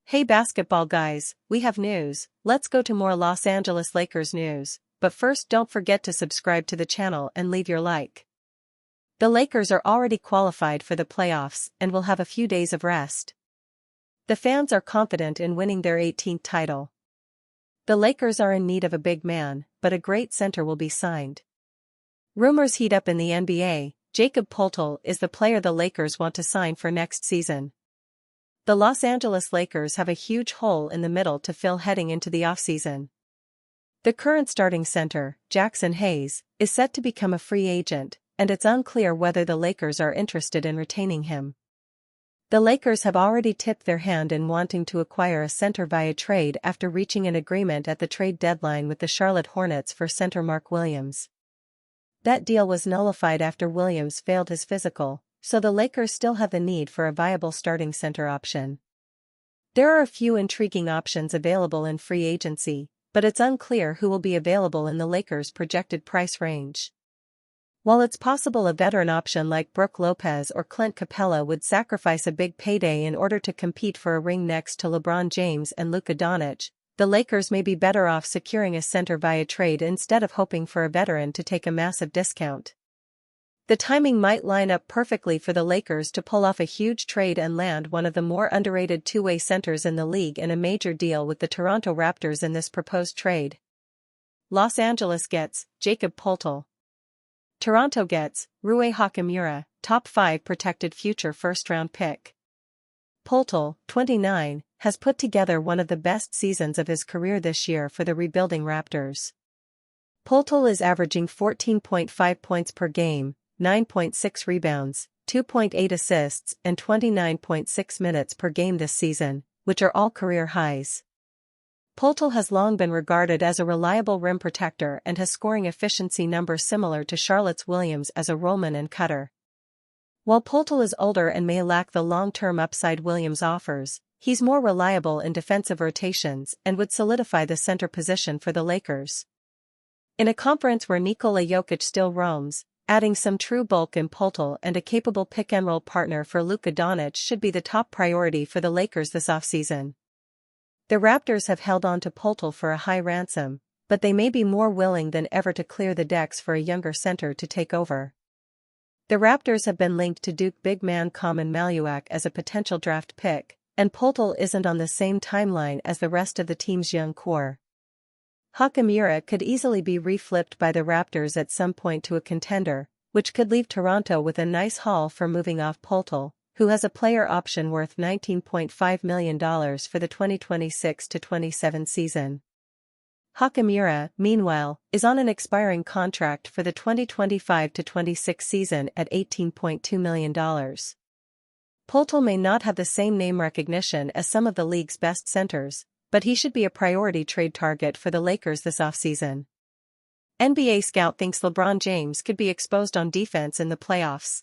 Hey basketball guys, we have news. Let's go to more Los Angeles Lakers news, but first don't forget to subscribe to the channel and leave your like. The Lakers are already qualified for the playoffs and will have a few days of rest. The fans are confident in winning their 18th title. The Lakers are in need of a big man, but a great center will be signed. Rumors heat up in the NBA. Jakob Poeltl is the player the Lakers want to sign for next season. The Los Angeles Lakers have a huge hole in the middle to fill heading into the offseason. The current starting center, Jackson Hayes, is set to become a free agent, and it's unclear whether the Lakers are interested in retaining him. The Lakers have already tipped their hand in wanting to acquire a center via trade after reaching an agreement at the trade deadline with the Charlotte Hornets for center Mark Williams. That deal was nullified after Williams failed his physical, so the Lakers still have the need for a viable starting center option. There are a few intriguing options available in free agency, but it's unclear who will be available in the Lakers' projected price range. While it's possible a veteran option like Brook Lopez or Clint Capella would sacrifice a big payday in order to compete for a ring next to LeBron James and Luka Doncic, the Lakers may be better off securing a center via trade instead of hoping for a veteran to take a massive discount. The timing might line up perfectly for the Lakers to pull off a huge trade and land one of the more underrated two-way centers in the league in a major deal with the Toronto Raptors in this proposed trade. Los Angeles gets Jakob Poeltl. Toronto gets Rui Hachimura, top 5 protected future first-round pick. Poeltl, 29, has put together one of the best seasons of his career this year for the rebuilding Raptors. Poeltl is averaging 14.5 points per game, 9.6 rebounds, 2.8 assists and 29.6 minutes per game this season, which are all career highs. Poeltl has long been regarded as a reliable rim protector and has scoring efficiency numbers similar to Charlotte's Williams as a rollman and cutter. While Poeltl is older and may lack the long-term upside Williams offers, he's more reliable in defensive rotations and would solidify the center position for the Lakers. In a conference where Nikola Jokic still roams, adding some true bulk in Poeltl and a capable pick-and-roll partner for Luka Doncic should be the top priority for the Lakers this offseason. The Raptors have held on to Poeltl for a high ransom, but they may be more willing than ever to clear the decks for a younger center to take over. The Raptors have been linked to Duke big man Common Maluak as a potential draft pick, and Poeltl isn't on the same timeline as the rest of the team's young core. Hachimura could easily be reflipped by the Raptors at some point to a contender, which could leave Toronto with a nice haul for moving off Poeltl, who has a player option worth $19.5 million for the 2026-27 season. Hachimura, meanwhile, is on an expiring contract for the 2025-26 season at $18.2 million. Poeltl may not have the same name recognition as some of the league's best centers, but he should be a priority trade target for the Lakers this offseason. NBA scout thinks LeBron James could be exposed on defense in the playoffs.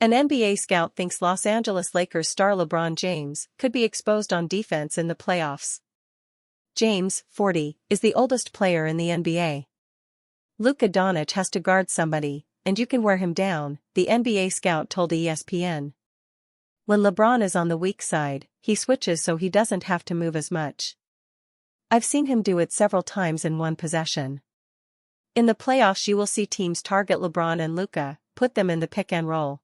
An NBA scout thinks Los Angeles Lakers star LeBron James could be exposed on defense in the playoffs. James, 40, is the oldest player in the NBA. Luka Doncic has to guard somebody, and you can wear him down, the NBA scout told ESPN. When LeBron is on the weak side, he switches so he doesn't have to move as much. I've seen him do it several times in one possession. In the playoffs you will see teams target LeBron and Luka, put them in the pick and roll.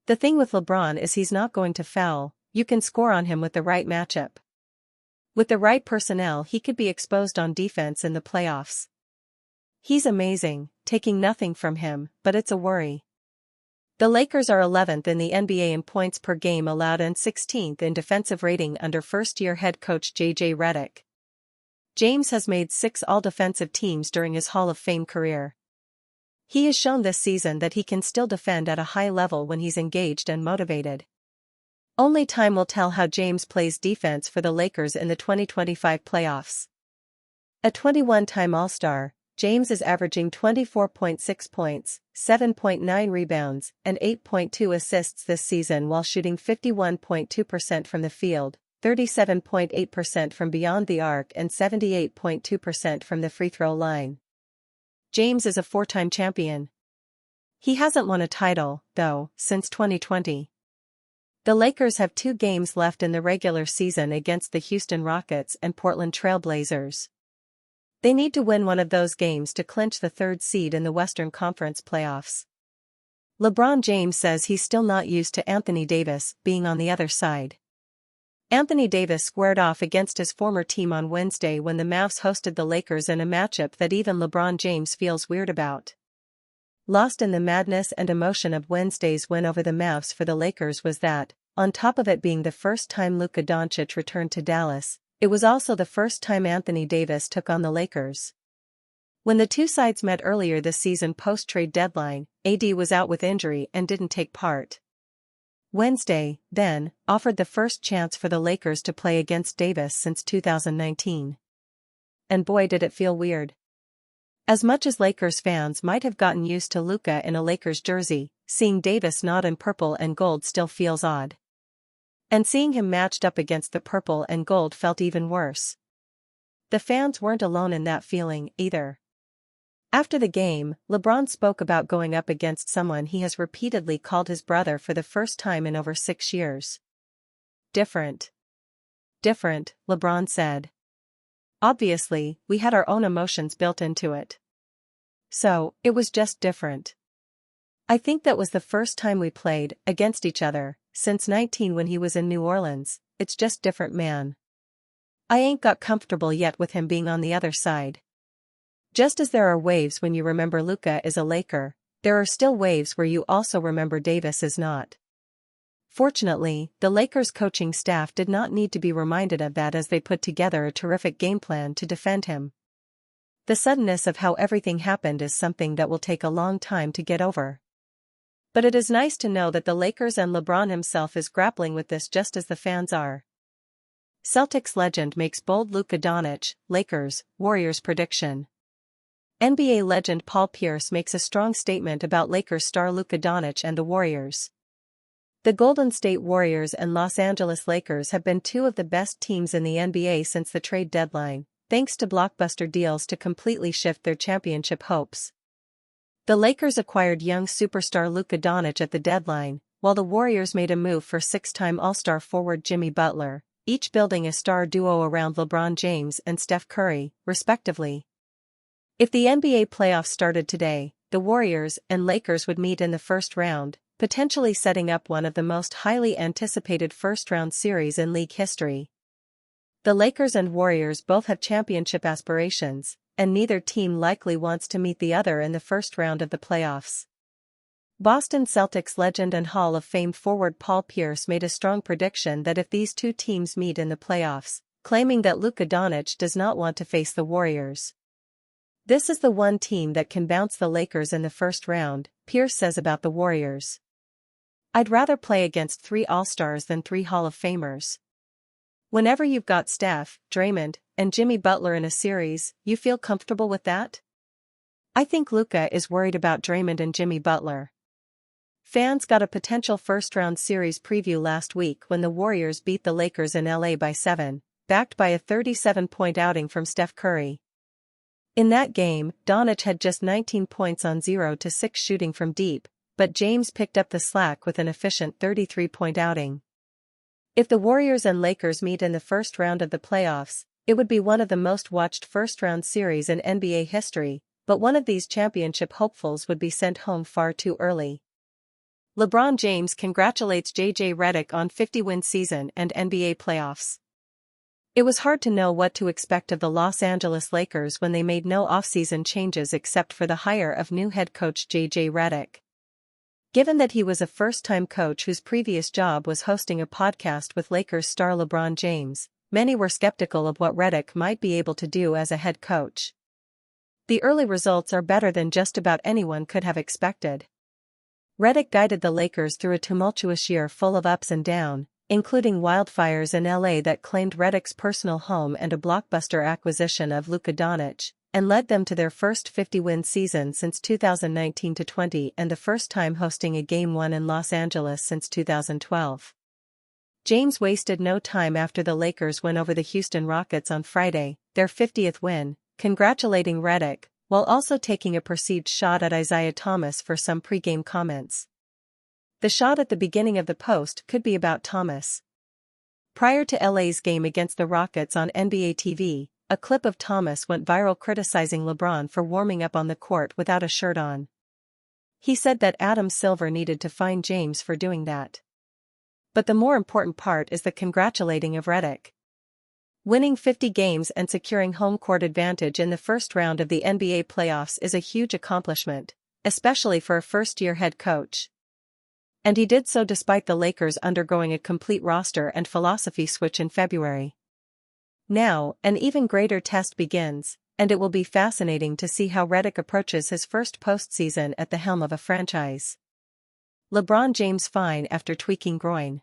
The thing with LeBron is he's not going to foul, you can score on him with the right matchup. With the right personnel he could be exposed on defense in the playoffs. He's amazing, taking nothing from him, but it's a worry. The Lakers are 11th in the NBA in points per game allowed and 16th in defensive rating under first-year head coach J.J. Redick. James has made 6 all-defensive teams during his Hall of Fame career. He has shown this season that he can still defend at a high level when he's engaged and motivated. Only time will tell how James plays defense for the Lakers in the 2025 playoffs. A 21-time All-Star, James is averaging 24.6 points, 7.9 rebounds, and 8.2 assists this season while shooting 51.2% from the field, 37.8% from beyond the arc and 78.2% from the free throw line. James is a 4-time champion. He hasn't won a title, though, since 2020. The Lakers have 2 games left in the regular season against the Houston Rockets and Portland Trail Blazers. They need to win one of those games to clinch the 3rd seed in the Western Conference playoffs. LeBron James says he's still not used to Anthony Davis being on the other side. Anthony Davis squared off against his former team on Wednesday when the Mavs hosted the Lakers in a matchup that even LeBron James feels weird about. Lost in the madness and emotion of Wednesday's win over the Mavs for the Lakers was that, on top of it being the first time Luka Doncic returned to Dallas, it was also the first time Anthony Davis took on the Lakers. When the two sides met earlier this season post-trade deadline, AD was out with injury and didn't take part. Wednesday, then, offered the first chance for the Lakers to play against Davis since 2019. And boy did it feel weird. As much as Lakers fans might have gotten used to Luka in a Lakers jersey, seeing Davis not in purple and gold still feels odd. And seeing him matched up against the purple and gold felt even worse. The fans weren't alone in that feeling, either. After the game, LeBron spoke about going up against someone he has repeatedly called his brother for the first time in over 6 years. Different. Different, LeBron said. Obviously, we had our own emotions built into it. So, it was just different. I think that was the first time we played against each other since 19 when he was in New Orleans. It's just different, man. I ain't got comfortable yet with him being on the other side. Just as there are waves when you remember Luka is a Laker, there are still waves where you also remember Davis is not. Fortunately, the Lakers coaching staff did not need to be reminded of that as they put together a terrific game plan to defend him. The suddenness of how everything happened is something that will take a long time to get over. But it is nice to know that the Lakers and LeBron himself is grappling with this just as the fans are. Celtics legend makes bold Luka Doncic, Lakers, Warriors prediction. NBA legend Paul Pierce makes a strong statement about Lakers star Luka Doncic and the Warriors. The Golden State Warriors and Los Angeles Lakers have been 2 of the best teams in the NBA since the trade deadline, thanks to blockbuster deals to completely shift their championship hopes. The Lakers acquired young superstar Luka Doncic at the deadline, while the Warriors made a move for 6-time All-Star forward Jimmy Butler, each building a star duo around LeBron James and Steph Curry, respectively. If the NBA playoffs started today, the Warriors and Lakers would meet in the first round, potentially setting up one of the most highly anticipated first-round series in league history. The Lakers and Warriors both have championship aspirations, and neither team likely wants to meet the other in the first round of the playoffs. Boston Celtics legend and Hall of Fame forward Paul Pierce made a strong prediction that if these 2 teams meet in the playoffs, claiming that Luka Doncic does not want to face the Warriors. This is the one team that can bounce the Lakers in the first round, Pierce says about the Warriors. I'd rather play against 3 All-Stars than 3 Hall of Famers. Whenever you've got Steph, Draymond, and Jimmy Butler in a series, you feel comfortable with that? I think Luka is worried about Draymond and Jimmy Butler. Fans got a potential first-round series preview last week when the Warriors beat the Lakers in LA by 7, backed by a 37-point outing from Steph Curry. In that game, Doncic had just 19 points on 0-6 shooting from deep, but James picked up the slack with an efficient 33-point outing. If the Warriors and Lakers meet in the first round of the playoffs, it would be one of the most watched first-round series in NBA history, but one of these championship hopefuls would be sent home far too early. LeBron James congratulates J.J. Redick on 50-win season and NBA playoffs. It was hard to know what to expect of the Los Angeles Lakers when they made no offseason changes except for the hire of new head coach J.J. Redick. Given that he was a first-time coach whose previous job was hosting a podcast with Lakers star LeBron James, many were skeptical of what Redick might be able to do as a head coach. The early results are better than just about anyone could have expected. Redick guided the Lakers through a tumultuous year full of ups and downs, including wildfires in LA that claimed Redick's personal home and a blockbuster acquisition of Luka Doncic, and led them to their first 50-win season since 2019-20 and the first time hosting a Game 1 in Los Angeles since 2012. James wasted no time after the Lakers win over the Houston Rockets on Friday, their 50th win, congratulating Redick, while also taking a perceived shot at Isaiah Thomas for some pre-game comments. The shot at the beginning of the post could be about Thomas. Prior to LA's game against the Rockets on NBA TV, a clip of Thomas went viral criticizing LeBron for warming up on the court without a shirt on. He said that Adam Silver needed to fine James for doing that. But the more important part is the congratulating of Redick. Winning 50 games and securing home court advantage in the first round of the NBA playoffs is a huge accomplishment, especially for a first-year head coach. And he did so despite the Lakers undergoing a complete roster and philosophy switch in February. Now, an even greater test begins, and it will be fascinating to see how Redick approaches his first postseason at the helm of a franchise. LeBron James fine after tweaking groin.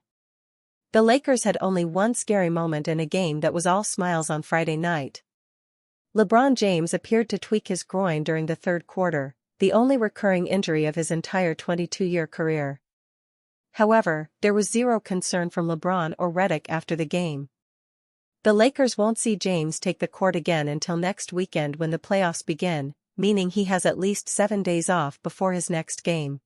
The Lakers had only one scary moment in a game that was all smiles on Friday night. LeBron James appeared to tweak his groin during the third quarter, the only recurring injury of his entire 22-year career. However, there was zero concern from LeBron or Redick after the game. The Lakers won't see James take the court again until next weekend when the playoffs begin, meaning he has at least 7 days off before his next game.